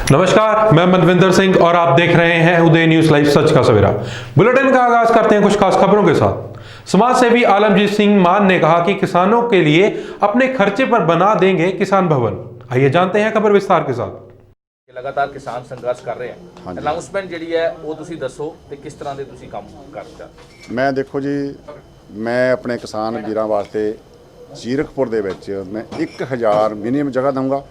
नमस्कार, मैं मनविंदर सिंह और आप देख रहे हैं उदय न्यूज लाइव सच का सवेरा। बुलेटिन का आगाज करते हैं कुछ खास खबरों के साथ। समाज सेवी आलमजीत सिंह मान ने कहा कि किसानों के लिए अपने खर्चे पर बना देंगे किसान भवन। आइए जानते हैं खबर विस्तार के साथ। लगातार किसान संघर्ष कर रहे हैं, अनाउंसमेंट जी है वो तुसी दसो ते किस तरह के तुसी काम करते हो? मैं देखो जी, मैं अपने किसान वीरां वास्ते जीरकपुर दे विच मैं 1000 मिनीमम जगह दूंगा।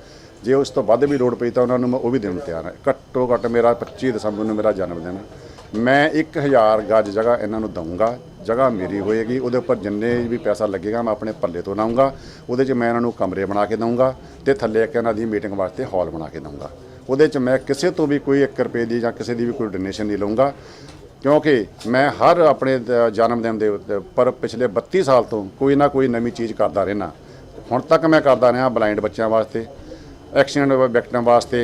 जे उस तो वध भी लोड़ पई तो उन्होंने मैं वो भी देने तैयार है। घट्टो घट्ट मेरा 25 दसंबर में मेरा जन्मदिन है। मैं 1000 गज जगह इन्हों दूंगा। जगह मेरी होएगी, वो उपर जिन्ने भी पैसा लगेगा मैं अपने पल्ले तो लाऊंगा। वो मैं इन्हों कमरे बना के दूंगा तो थले एक इन्हों की मीटिंग वास्ते हॉल बना के दूंगा। वो मैं किसी तो भी कोई 1 रुपए की या किसी की भी कोई डोनेशन नहीं लूँगा, क्योंकि मैं हर अपने जन्मदिन के पर पिछले 32 साल तो कोई ना कोई नवी चीज़ करता रहना। हुण तक मैं करता रहा ब्लाइंड बच्चों वास्ते, एक्सीडेंट विक्टिम वास्ते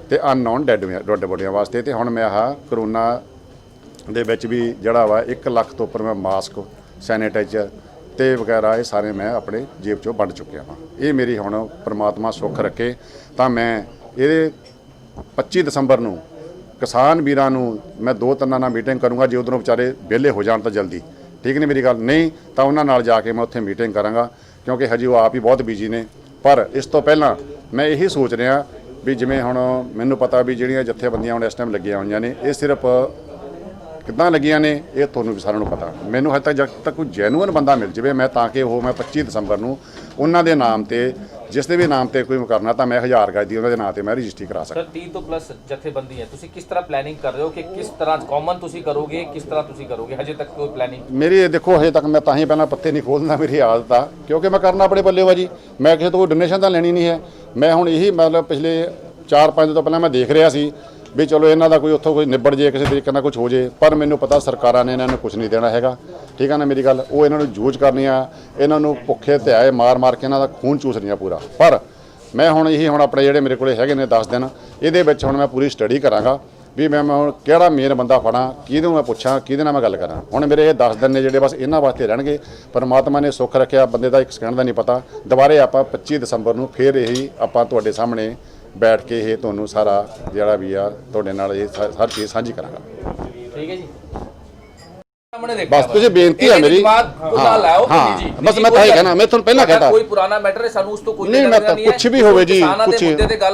ते अननोन डेड बॉडियां वास्ते। तो हुण मैं करोना दे विच भी जिहड़ा वा 1 लाख तो उपर मैं मास्क, सैनीटाइजर ते वगैरह ये सारे मैं अपने जेब चों वंड चुकिया वा। ये मेरी हुण परमात्मा सुख रखे तो मैं ये 25 दसंबर नूं किसान वीरां नूं मैं 2-3 नाल मीटिंग करूँगा। जे उधरों बेचारे विहले हो जाण तो जल्दी ठीक नहीं मेरी गल, नहीं तो उन्हां नाल जाके मैं उत्थे मीटिंग करांगा, क्योंकि हजी वो आप ही बहुत बिजी ने। पर इस तो पहला मैं यही सोच रहा भी जिमें हुण मैनूं पता भी जिहड़ियां जत्थेबंदियां हुण इस टाइम लगियां होईयां ने, ये सिर्फ किद्दां लगियां ने ये तुहानूं भी सारिआं नूं पता। मैनूं हजे तक जब तक कोई जैनुअन बंदा मिल जाए मैं ताकि वो मैं 25 दसंबर नूं उन्हां दे नाम ते जिस दे भी नाम ते कोई करना तो मैं 1000 गज दी उन्हां दे नाम ते मैं रजिस्ट्री करा सकदा। 30 तो प्लस जत्थेबंदी है, तुसी किस तरह प्लानिंग कर रहे हो कि किस तरह कॉमन तुसी करोगे, किस तरह तुसी करोगे? हजे तक कोई प्लानिंग मेरी देखो हजे तक मैं तां ही पहला पत्ते नहीं खोलना, मेरी आदत आ, क्योंकि मैं करना अपने बल्ले जी। मैं किसी तो कोई डोनेशन तो लेनी नहीं है। मैं हुण यही मतलब पिछले 4-5 दिन तो पहले मैं देख रहा सी भी चलो इन्हों का कोई उत्थों कोई निबड़ जाए, किसी तरीके का कुछ हो जाए, पर मैनू पता सरकारां ने इन्होंने कुछ नहीं देना हैगा। ठीक है ना मेरी गल, वो इन्होंने जूझ करनी आ, इन्होंने भुखे ध्याए मार मार के इन्हों का खून चूस रही पूरा। पर मैं हुण यही हुण अपने जिहड़े मेरे कोल हैगे ने 10 दिन ये हुण मैं पूरी स्टडी करांगा भी मैं हुण किहड़ा मेन बंदा फड़ा, किहदे मैं पुछां, किहदे नाल मैं गल करां। हुण मेरे ये 10 दिन ने जिहड़े बस इन्हां वास्ते रहणगे। परमात्मा ने सुख रखिया, बंदे दा 1 सेकंड का नहीं पता। दुबारे आपां 25 दसंबर नूं फिर यही आपां तुहाडे सामने बैठ के ये तुहानूं सारा जिहड़ा भी आ तुहाडे नाल ये हर चीज़ साझी करांगा। ठीक है जी, बस तुझे बेनती है मेरी। हाँ, बस मैं ताही कहना, मैं तुहानूं पहला कहता कोई पुराना मैटर है सानूं उस तो कोई नहीं, मैं कुछ भी होवे जी, कुछ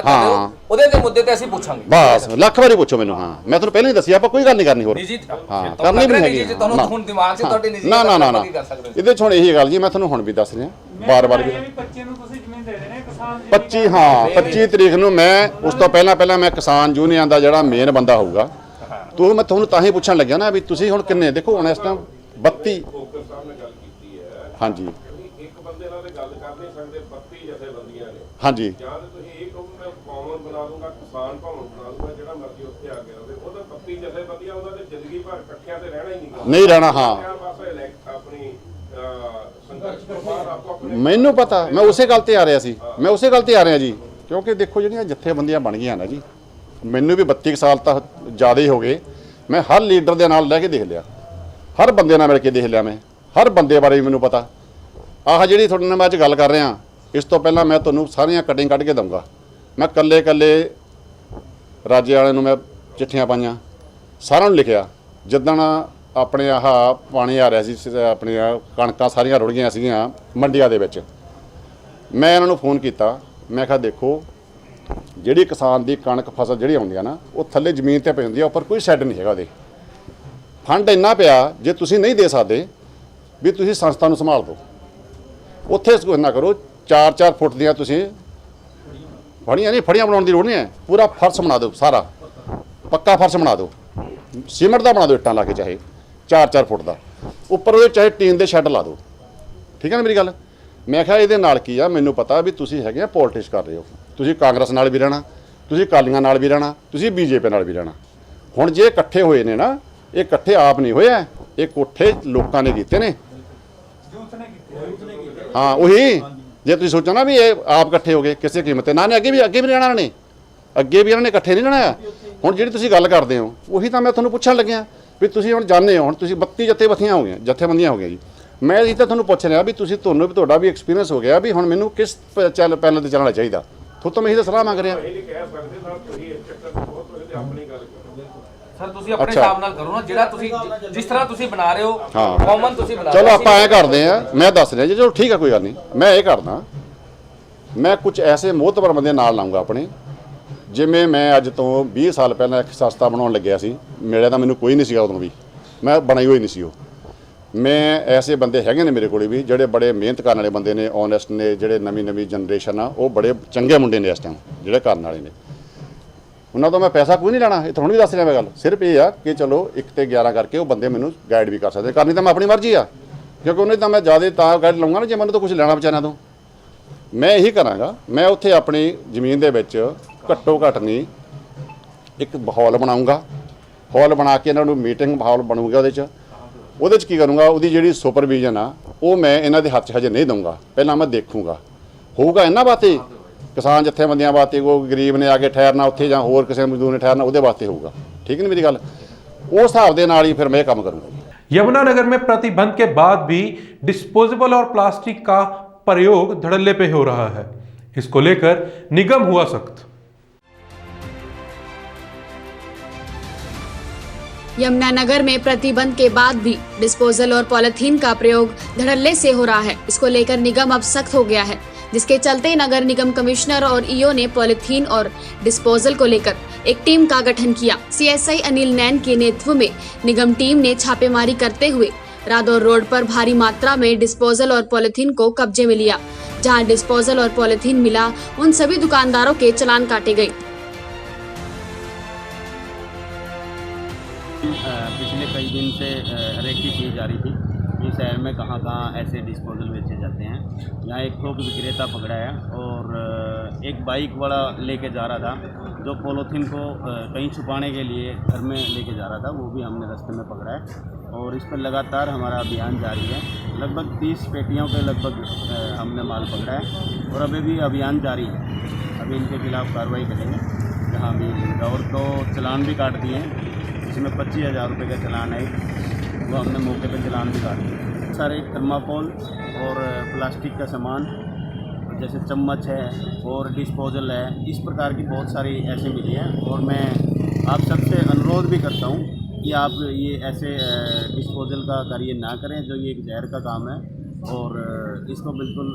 हाँ ਉਹਦੇ ਤੇ ਮੁੱਦੇ ਤੇ ਅਸੀਂ ਪੁੱਛਾਂਗੇ। बस ਲੱਖ ਵਾਰੀ ਪੁੱਛੋ ਮੈਨੂੰ। हाँ मैं ਤੁਹਾਨੂੰ ਪਹਿਲਾਂ ਹੀ ਦੱਸਿਆ ਆਪਾਂ ਕੋਈ ਗੱਲ ਨਹੀਂ ਕਰਨੀ ਹੋਰ। ਨਿੱਜੀ ਹਾਂ ਕਰਨੀ ਵੀ ਹੈਗੀ। ਤੁਹਾਨੂੰ ਹੁਣ ਦਿਮਾਗ 'ਚ ਤੁਹਾਡੇ ਨਿੱਜੀ ਨਾ ਨਾ ਨਾ ਨਾ ਇਹਦੇ 'ਚ ਹੁਣ ਇਹੀ ਗੱਲ ਜੀ ਮੈਂ ਤੁਹਾਨੂੰ ਹੁਣ ਵੀ ਦੱਸ ਰਿਹਾ ਬਾਰ-ਬਾਰ ਵੀ 25 ਨੂੰ ਤੁਸੀਂ ਜ਼ਮੀਨ ਦੇ ਦੇਣੇ ਕਿਸਾਨ 25 ਹਾਂ 25 ਤਰੀਕ ਨੂੰ ਮੈਂ ਉਸ ਤੋਂ ਪਹਿਲਾਂ ਮੈਂ ਕਿਸਾਨ ਯੂਨੀਅਨ ਦਾ ਜਿਹੜਾ ਮੇਨ ਬੰਦਾ ਹੋਊਗਾ ਤੋ ਮੈਂ ਤੁਹਾਨੂੰ ਤਾਂ ਹੀ ਪੁੱਛਣ ਲੱਗਿਆ ਨਾ ਵੀ ਤੁਸੀਂ ਹੁਣ ਕਿੰਨੇ ਦੇਖੋ ਹੁਣ ਇਸ ਟਾਈਮ 32 ਹਾਂਜੀ ਇੱਕ ਬੰਦੇ ਨਾਲ ਗੱਲ ਕਰ ਨਹੀਂ ਸਕਦੇ 32 ਜਥੇਬੰਦੀਆਂ ਨੇ। ਹਾਂਜੀ ਜਾਂ ਤੁਸੀਂ ਇਹ ਕਹੋ ਮੈਂ ਕੌਮਨ ਬਣਾ ਦੂੰਗਾ, ਕਿਸਾਨ ਭਵਨ ਬਣਾ ਦੂੰਗਾ, ਜਿਹੜਾ ਮਰਜ਼ੀ ਉੱਥੇ ਆ ਗਿਆ ਹੋਵੇ। ਉਹਦਾ 32 ਜਥੇਬੰਦੀਆਂ ਉਹਨਾਂ ਦੇ ਜ਼ਿੰਦਗੀ ਭਰ ਇਕੱਠਿਆਂ ਤੇ ਰਹਿਣਾ ਹੀ ਨਹੀਂ ਰਹਿਣਾ। ਹਾਂ ਆਪਣੀ ਸੰਘਰਸ਼ ਤੋਂ ਬਾਅਦ ਆਪੋ ਮੈਨੂੰ ਪਤਾ, ਮੈਂ ਉਸੇ ਗੱਲ ਤੇ ਆ ਰਿਹਾ ਸੀ, ਮੈਂ ਉਸੇ ਗੱਲ ਤੇ ਆ ਰਿਹਾ ਜੀ। ਕਿਉਂਕਿ ਦੇਖੋ ਜਿਹੜੀਆਂ ਜਥੇਬੰਦੀਆਂ ਬਣ ਗਈਆਂ ਨਾ ਜੀ, ਮੈਨੂੰ ਵੀ 32 ਸਾਲ ਤਾਂ ਜ਼ਿਆਦਾ ਹੀ ਹੋ ਗਏ। ਮੈਂ ਹਰ ਲੀਡਰ ਦੇ ਨਾਲ ਲੈ ਕੇ ਦੇਖ ਲਿਆ, ਹਰ ਬੰਦੇ ਨਾਲ ਮਿਲ ਕੇ ਦੇਖ ਲਿਆ, ਮੈਂ ਹਰ ਬੰਦੇ ਬਾਰੇ ਵੀ ਮੈਨੂੰ ਪਤਾ। ਆਹ ਜਿਹੜੀ ਤੁਹਾਡੇ ਨਾਲ ਮੈਂ ਅੱਜ ਗੱਲ ਕਰ ਰਿਹਾ, ਇਸ ਤੋਂ ਪਹਿਲਾਂ ਮੈਂ ਤੁਹਾਨੂੰ ਸਾਰੀਆਂ ਕਟਿੰਗ ਕੱਢ ਕੇ ਦਊਂਗਾ। ਮੈਂ ਕੱਲੇ ਰਾਜੇ ਵਾਲੇ ਨੂੰ ਮੈਂ ਚਿੱਠੀਆਂ ਪਾਈਆਂ, ਸਾਰਿਆਂ ਨੂੰ ਲਿਖਿਆ। ਜਿੱਦਣ ਆਪਣੇ ਆਹ ਪਾਣੀ ਆ ਰਿਹਾ ਸੀ, ਆਪਣੀਆਂ ਕਣਕਾਂ ਸਾਰੀਆਂ ਰੁੜ ਗਈਆਂ ਸੀਗੀਆਂ ਮੰਡੀਆਂ ਦੇ ਵਿੱਚ, ਮੈਂ ਇਹਨਾਂ ਨੂੰ ਫੋਨ ਕੀਤਾ। ਮੈਂ ਕਿਹਾ ਦੇਖੋ ਜਿਹੜੀ ਕਿਸਾਨ ਦੀ ਕਣਕ ਫਸਲ ਜਿਹੜੀ ਆਉਂਦੀ ਆ ਨਾ ਉਹ ਥੱਲੇ ਜ਼ਮੀਨ ਤੇ ਪਈ ਹੁੰਦੀ ਆ, ਉੱਪਰ ਕੋਈ ਸ਼ੈੱਡ ਨਹੀਂ ਹੈਗਾ। ਉਹਦੇ ਫੰਡ ਇੰਨਾ ਪਿਆ, ਜੇ ਤੁਸੀਂ ਨਹੀਂ ਦੇ ਸਕਦੇ ਵੀ ਤੁਸੀਂ ਸੰਸਥਾ ਨੂੰ ਸੰਭਾਲ ਦਿਓ। ਉੱਥੇ ਕੁਛ ਨਾ ਕਰੋ, 4-4 ਫੁੱਟ ਦੀਆਂ ਤੁਸੀਂ ਫੜੀਆਂ ਬਣਾਉਣ ਦੀ ਲੋੜ ਨਹੀਂ ਹੈ। ਪੂਰਾ ਫਰਸ਼ ਬਣਾ ਦਿਓ, ਸਾਰਾ ਪੱਕਾ ਫਰਸ਼ ਬਣਾ ਦਿਓ, ਸੀਮੈਂਟ ਦਾ ਬਣਾ ਦਿਓ, ਇੱਟਾਂ ਲਾ ਕੇ, ਚਾਹੇ 4-4 ਫੁੱਟ ਦਾ। ਉੱਪਰ ਉਹਦੇ ਚਾਹੇ ਟੀਨ ਦੇ ਸ਼ੈੱਡ ਲਾ ਦਿਓ। ਠੀਕ ਹੈ ਨਾ ਮੇਰੀ ਗੱਲ। ਮੈਂ ਕਿਹਾ ਇਹਦੇ ਨਾਲ ਕੀ ਆ, ਮੈਨੂੰ ਪਤਾ ਵੀ ਤੁਸੀਂ ਹੈਗੇ ਆ ਪੋਲਿਟਿਕਸ ਕਰ ਰਹੇ ਹੋ, ਤੁਸੀਂ ਕਾਂਗਰਸ ਨਾਲ ਵੀ ਰਹਿਣਾ, ਤੁਸੀਂ ਅਕਾਲੀਆਂ ਨਾਲ ਵੀ ਰਹਿਣਾ, ਤੁਸੀਂ ਬੀਜੇਪੀ ਨਾਲ ਵੀ ਰਹਿਣਾ। ਹੁਣ ਜੇ ਇਕੱਠੇ ਹੋਏ ਨੇ ਨਾ, ਇਹ ਇਕੱਠੇ ਆਪ ਨਹੀਂ ਹੋਇਆ, ਇਹ ਕੋਠੇ ਲੋਕਾਂ ਨੇ ਕੀਤੇ ਨੇ। हाँ वही जे तुसीं सोचो ना भी ये आप इकट्ठे हो गए किसी कीमत ना ने अगे भी रहना ने अगे भी इन्होंने इकट्ठे नहीं रहना। हुण जिहड़ी तुसीं गल करदे हो उही तां मैं तुहानूं पुछण लग्या भी तुसीं हुण जाणदे हो, हुण तुसीं 32 जथेबंदियां हो गईਆਂ जी। मैं इह तां तुहानूं पुछ रिहा भी तुसीं तुहानूं भी तुहाडा भी एक्सपीरियंस हो गया भी हुण मैनूं किस पैनल ते चलना चाहिए। ਤੋਂ ਮੈਂ ਇਹੀ ਤਾਂ ਸਲਾਹ ਮੰਗ ਰਿਹਾ। ਇਹ ਨਹੀਂ ਕਹਿ ਸਕਦੇ ਸਾਹਿਬ ਤੁਸੀਂ ਇਸ ਚੱਕਰ ਤੋਂ ਬਹੁਤ ਹੋਏ ਤੇ ਆਪਣੀ ਗੱਲ ਕਰੋ। ਸਰ ਤੁਸੀਂ ਆਪਣੇ ਹਿਸਾਬ ਨਾਲ ਕਰੋ ਨਾ, ਜਿਹੜਾ ਤੁਸੀਂ ਜਿਸ ਤਰ੍ਹਾਂ ਤੁਸੀਂ ਬਣਾ ਰਹੇ ਹੋ ਹਾਂ। ਕਾਮਨ ਤੁਸੀਂ ਬਣਾ ਚਲੋ ਆਪਾਂ ਐਂ ਕਰਦੇ ਆ, ਮੈਂ ਦੱਸ ਰਿਹਾ ਜੀ, ਚਲੋ ਠੀਕ ਆ, ਕੋਈ ਗੱਲ ਨਹੀਂ, ਮੈਂ ਇਹ ਕਰਦਾ, ਮੈਂ ਕੁਝ ਐਸੇ ਮੋਹਤਬਰ ਬੰਦੇ ਨਾਲ ਲਾਉਂਗਾ ਆਪਣੇ, ਜਿਵੇਂ ਮੈਂ ਅੱਜ ਤੋਂ 20 ਸਾਲ ਪਹਿਲਾਂ ਇੱਕ ਸੰਸਥਾ ਬਣਾਉਣ ਲੱਗਿਆ ਸੀ, ਮਿਲਿਆ ਤਾਂ ਮੈਨੂੰ ਕੋਈ ਨਹੀਂ ਸੀਗਾ ਉਦੋਂ ਵੀ, ਮੈਂ ਬਣਾਈ ਹੋਈ ਨਹੀਂ ਸੀ ਉਹ। ਮੈਂ ਐਸੇ ਬੰਦੇ ਹੈਗੇ ਨੇ ਮੇਰੇ ਕੋਲ ਵੀ ਜਿਹੜੇ ਬੜੇ ਮਿਹਨਤ ਕਰਨ ਵਾਲੇ ਬੰਦੇ ਨੇ, ਓਨੈਸਟ ਨੇ, ਜਿਹੜੇ ਨਵੀਂ ਜਨਰੇਸ਼ਨ ਆ ਉਹ ਬੜੇ ਚੰਗੇ ਮੁੰਡੇ ਨੇ ਇਸ ਟਾਈਮ ਜਿਹੜੇ ਕਰਨ ਵਾਲੇ ਨੇ। ਉਹਨਾਂ ਤੋਂ ਮੈਂ ਪੈਸਾ ਕੋਈ ਨਹੀਂ ਲੈਣਾ, ਇਹ ਤੁਹਾਨੂੰ ਵੀ ਦੱਸ ਰਿਹਾ ਮੈਂ ਗੱਲ, ਸਿਰਫ ਇਹ ਆ ਕਿ ਚਲੋ 1 ਤੇ 11 ਕਰਕੇ ਉਹ ਬੰਦੇ ਮੈਨੂੰ ਗਾਈਡ ਵੀ ਕਰ ਸਕਦੇ, ਕਰਨੀ ਤਾਂ ਮੈਂ ਆਪਣੀ ਮਰਜ਼ੀ ਆ, ਕਿਉਂਕਿ ਉਹਨੇ ਤਾਂ ਮੈਂ ਜ਼ਿਆਦਾ ਤਾਂ ਗਾਈਡ ਲਊਂਗਾ ਨਾ ਜੇ ਮੈਨੂੰ ਤਾਂ ਕੁਝ ਲੈਣਾ ਵਿਚਾਰਿਆਂ ਤੋਂ। ਮੈਂ ਇਹੀ ਕਰਾਂਗਾ, ਮੈਂ ਉੱਥੇ ਆਪਣੀ ਜ਼ਮੀਨ ਦੇ ਵਿੱਚ ਘੱਟੋ ਘੱਟ ਨਹੀਂ ਇੱਕ ਹਾਲ ਬਣਾਉਂਗਾ, ਹਾਲ ਬਣਾ ਕੇ ਇਹਨਾਂ ਨੂੰ ਮੀਟਿੰਗ ਹਾਲ ਬਣੂਗਾ, ਉਹਦੇ 'ਚ ਕੀ ਕਰੂੰਗਾ, ਉਹਦੀ ਜਿਹੜੀ ਸੁਪਰਵਿਜ਼ਨ ਆ ਉਹ ਮੈਂ ਇਹਨਾਂ ਦੇ ਹੱਥ 'ਚ ਹਜੇ ਨਹੀਂ ਦਊਂਗਾ, ਪਹਿਲਾਂ ਮੈਂ ਦੇਖੂੰਗਾ। ਹੋਊਗਾ ਇਹਨਾਂ ਵਾਸਤੇ, ਕਿਸਾਨ ਜਥੇਬੰਦੀਆਂ ਵਾਸਤੇ, ਕੋਈ ਗਰੀਬ ਨੇ ਆ ਕੇ ਠਹਿਰਨਾ ਉੱਥੇ ਜਾਂ ਹੋਰ ਕਿਸੇ ਮਜ਼ਦੂਰ ਨੇ ਠਹਿਰਨਾ, ਉਹਦੇ ਵਾਸਤੇ ਹੋਊਗਾ, ठीक है मेरी गल, उस हिसाब के नाल ही फिर मैं काम करूँगा। यमुनानगर में प्रतिबंध के बाद भी डिस्पोजेबल और प्लास्टिक का प्रयोग धड़ल्ले पे हो रहा है, इसको लेकर निगम हुआ सख्त। यमुनानगर में प्रतिबंध के बाद भी डिस्पोजल और पॉलिथीन का प्रयोग धड़ल्ले से हो रहा है, इसको लेकर निगम अब सख्त हो गया है, जिसके चलते नगर निगम कमिश्नर और ईओ ने पॉलिथीन और डिस्पोजल को लेकर एक टीम का गठन किया। सीएसआई अनिल नैन के नेतृत्व में निगम टीम ने छापेमारी करते हुए रादौर रोड पर भारी मात्रा में डिस्पोजल और पॉलिथीन को कब्जे में लिया। जहां डिस्पोजल और पॉलिथीन मिला, उन सभी दुकानदारों के चालान काटे गए। पिछले कई दिन से रेकी की जा रही थी कि शहर में कहाँ कहाँ ऐसे डिस्पोजल बेचे जाते हैं। यहाँ एक थोक विक्रेता पकड़ा है और एक बाइक वाला लेके जा रहा था जो पॉलीथीन को कहीं छुपाने के लिए घर में लेके जा रहा था, वो भी हमने रास्ते में पकड़ा है और इस पर लगातार हमारा अभियान जारी है। लगभग 30 पेटियों के लगभग हमने माल पकड़ा है और अभी भी अभियान जारी है। अभी इनके खिलाफ़ कार्रवाई करेंगे जहाँ भी और तो चालान भी काट दिए हैं, इसमें 25,000 रुपये का चालान है, वो हमने मौके पर चालान भी काट दिए। सारे थर्माकोल और प्लास्टिक का सामान जैसे चम्मच है और डिस्पोजल है, इस प्रकार की बहुत सारी ऐसे मिली है और मैं आप सबसे अनुरोध भी करता हूँ कि आप ये ऐसे डिस्पोजल का कार्य ना करें जो ये एक जहर का काम है और इसको बिल्कुल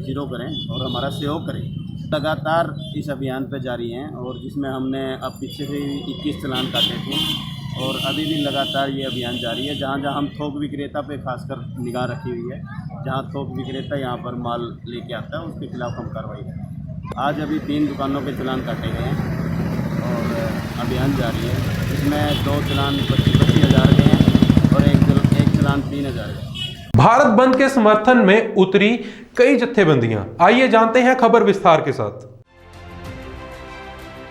ज़ीरो करें और हमारा सहयोग करें। लगातार इस अभियान पर जारी हैं और जिसमें हमने अब पीछे से 21 चालान काटे थे और अभी भी लगातार ये अभियान जारी है। जहाँ जहाँ हम थोक विक्रेता पे खासकर निगाह रखी हुई है, जहाँ थोक विक्रेता यहाँ पर माल लेके आता है उसके खिलाफ़ हम कार्रवाई करें। आज अभी 3 दुकानों पे चालान काटे गए हैं और अभियान जारी है, जिसमें 2 चालान 25,000 के हैं और एक चालान 3,000 के। भारत बंद के समर्थन में उतरी कई जत्थेबंदियां, आइए जानते हैं खबर विस्तार के साथ।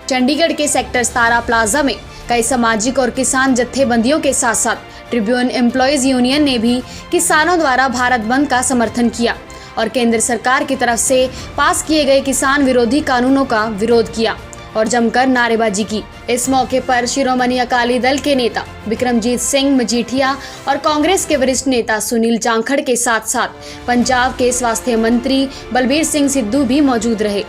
चंडीगढ़ के सेक्टर 17 प्लाजा में कई सामाजिक और किसान जत्थेबंदियों के साथ साथ ट्रिब्यून एम्प्लॉयज यूनियन ने भी किसानों द्वारा भारत बंद का समर्थन किया और केंद्र सरकार की तरफ से पास किए गए किसान विरोधी कानूनों का विरोध किया और जमकर नारेबाजी की। इस मौके पर शिरोमणि अकाली दल के नेता विक्रमजीत सिंह मजीठिया और कांग्रेस के वरिष्ठ नेता सुनील जाखड़ के साथ साथ पंजाब के स्वास्थ्य मंत्री बलबीर सिंह सिद्धू भी मौजूद रहे।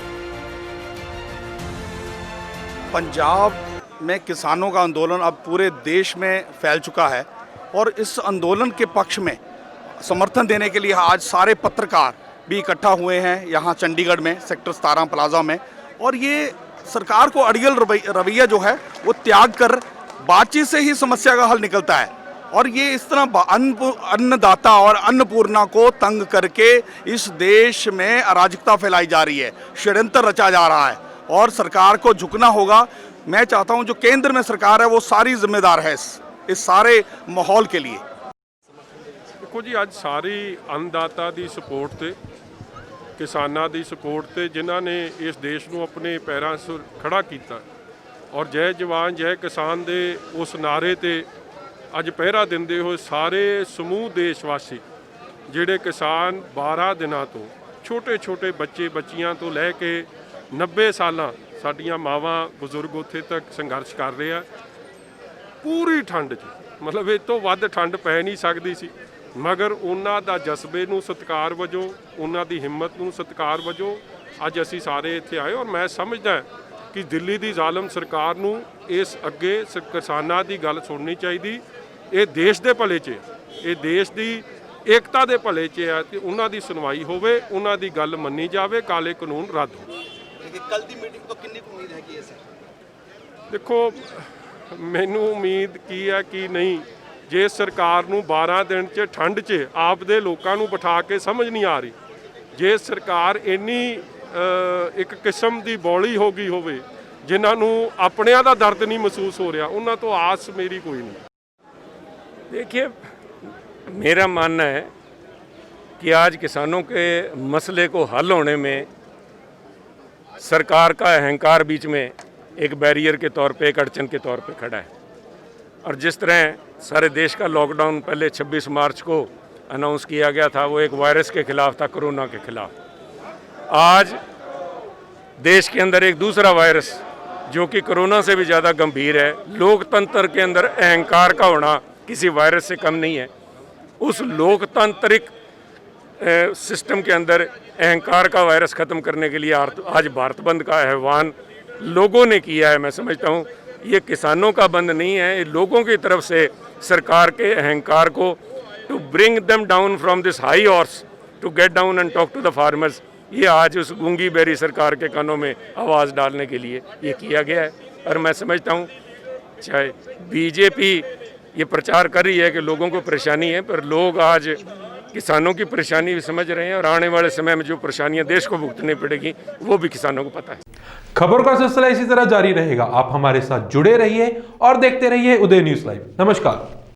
पंजाब में किसानों का आंदोलन अब पूरे देश में फैल चुका है और इस आंदोलन के पक्ष में समर्थन देने के लिए आज सारे पत्रकार भी इकट्ठा हुए हैं यहाँ चंडीगढ़ में सेक्टर 17 प्लाजा में। और ये सरकार को अड़ियल रवैया जो है वो त्याग कर बातचीत से ही समस्या का हल निकलता है और ये इस तरह अन्नदाता और अन्नपूर्णा को तंग करके इस देश में अराजकता फैलाई जा रही है, षड्यंत्र रचा जा रहा है और सरकार को झुकना होगा। मैं चाहता हूं जो केंद्र में सरकार है वो सारी जिम्मेदार है इस सारे माहौल के लिए। देखो जी, ਅੱਜ ਸਾਰੀ ਅੰਨਦਾਤਾ ਦੀ ਸਪੋਰਟ ਤੇ ਕਿਸਾਨਾਂ ਦੀ ਸਪੋਰਟ ਤੇ ਜਿਨ੍ਹਾਂ ਨੇ ਇਸ ਦੇਸ਼ ਨੂੰ ਆਪਣੇ ਪੈਰਾਂ 'ਤੇ ਖੜਾ ਕੀਤਾ ਔਰ ਜੈ ਜਵਾਨ ਜੈ ਕਿਸਾਨ ਦੇ ਉਸ ਨਾਰੇ ਤੇ ਅੱਜ ਪਹਿਰਾ ਦਿੰਦੇ ਹੋਏ ਸਾਰੇ ਸਮੂਹ ਦੇਸ਼-ਵਾਸੀ ਜਿਹੜੇ ਕਿਸਾਨ 12 ਦਿਨਾਂ ਤੋਂ ਛੋਟੇ-ਛੋਟੇ ਬੱਚੇ ਬੱਚੀਆਂ ਤੋਂ ਲੈ ਕੇ 90 ਸਾਲਾਂ ਸਾਡੀਆਂ ਮਾਵਾਂ ਬਜ਼ੁਰਗ ਉੱਥੇ ਤੱਕ ਸੰਘਰਸ਼ ਕਰ ਰਹੇ ਆ ਪੂਰੀ ਠੰਡ 'ਚ, ਮਤਲਬ ਇਹ ਤੋਂ ਵੱਧ ਠੰਡ ਪੈ ਨਹੀਂ ਸਕਦੀ ਸੀ, ਮਗਰ ਉਹਨਾਂ ਦਾ ਜਜ਼ਬੇ ਨੂੰ ਸਤਿਕਾਰ ਵਜੋਂ, ਉਹਨਾਂ ਦੀ ਹਿੰਮਤ ਨੂੰ ਸਤਿਕਾਰ ਵਜੋਂ ਅੱਜ ਅਸੀਂ ਸਾਰੇ ਇੱਥੇ ਆਏ ਔਰ ਮੈਂ ਸਮਝਦਾ ਕਿ ਦਿੱਲੀ ਦੀ ਜ਼ਾਲਮ ਸਰਕਾਰ ਨੂੰ ਇਸ ਅੱਗੇ ਕਿਸਾਨਾਂ ਦੀ ਗੱਲ ਸੁਣਨੀ ਚਾਹੀਦੀ। ਇਹ ਦੇਸ਼ ਦੇ ਭਲੇ 'ਚ, ਇਹ ਦੇਸ਼ ਦੀ ਏਕਤਾ ਦੇ ਭਲੇ 'ਚ ਹੈ ਤੇ ਉਹਨਾਂ ਦੀ ਸੁਣਵਾਈ ਹੋਵੇ, ਉਹਨਾਂ ਦੀ ਗੱਲ ਮੰਨੀ ਜਾਵੇ, ਕਾਲੇ ਕਾਨੂੰਨ ਰੱਦ ਹੋ। ਕੱਲ ਦੀ ਮੀਟਿੰਗ ਤੋਂ ਕਿੰਨੀ ਕੁ ਉਮੀਦ ਹੈਗੀ ਹੈ ਸਰ? ਦੇਖੋ ਮੈਨੂੰ ਉਮੀਦ ਕੀ ਹੈ ਕਿ ਨਹੀਂ, ਜੇ ਸਰਕਾਰ ਨੂੰ 12 ਦਿਨ 'ਚ ਠੰਡ 'ਚ ਆਪਦੇ ਲੋਕਾਂ ਨੂੰ ਬਿਠਾ ਕੇ ਸਮਝ ਨਹੀਂ ਆ ਰਹੀ, ਜੇ ਸਰਕਾਰ ਇੰਨੀ ਇੱਕ ਕਿਸਮ ਦੀ ਬੌਲੀ ਹੋ ਗਈ ਹੋਵੇ ਜਿਨ੍ਹਾਂ ਨੂੰ ਆਪਣਿਆਂ ਦਾ ਦਰਦ नहीं महसूस हो रहा, उन्होंने तो आस मेरी कोई नहीं। देखिए, मेरा मानना है कि आज किसानों के मसले को हल होने में सरकार का अहंकार बीच में एक बैरियर के तौर पे, एक अड़चन के तौर पे खड़ा है। और जिस तरह सारे देश का लॉकडाउन पहले 26 मार्च को अनाउंस किया गया था, वो एक वायरस के खिलाफ था, कोरोना के खिलाफ। आज देश के अंदर एक दूसरा वायरस जो कि कोरोना से भी ज़्यादा गंभीर है, लोकतंत्र के अंदर अहंकार का होना किसी वायरस से कम नहीं है। उस लोकतांत्रिक सिस्टम के अंदर अहंकार का वायरस ख़त्म करने के लिए आज भारत बंद का आह्वान लोगों ने किया है। मैं समझता हूँ ये किसानों का बंद नहीं है, ये लोगों की तरफ से सरकार के अहंकार को to bring them down from this high horse to get down and talk to the farmers, ये आज उस गूंगी बेरी सरकार के कानों में आवाज़ डालने के लिए ये किया गया है। और मैं समझता हूँ चाहे बीजेपी ये प्रचार कर रही है कि लोगों को परेशानी है, पर लोग आज किसानों की परेशानी भी समझ रहे हैं और आने वाले समय में जो परेशानियां देश को भुगतनी पड़ेगी वो भी किसानों को पता है। खबरों का सिलसिला इसी तरह जारी रहेगा। आप हमारे साथ जुड़े रहिए और देखते रहिए उदय न्यूज़ लाइव। नमस्कार।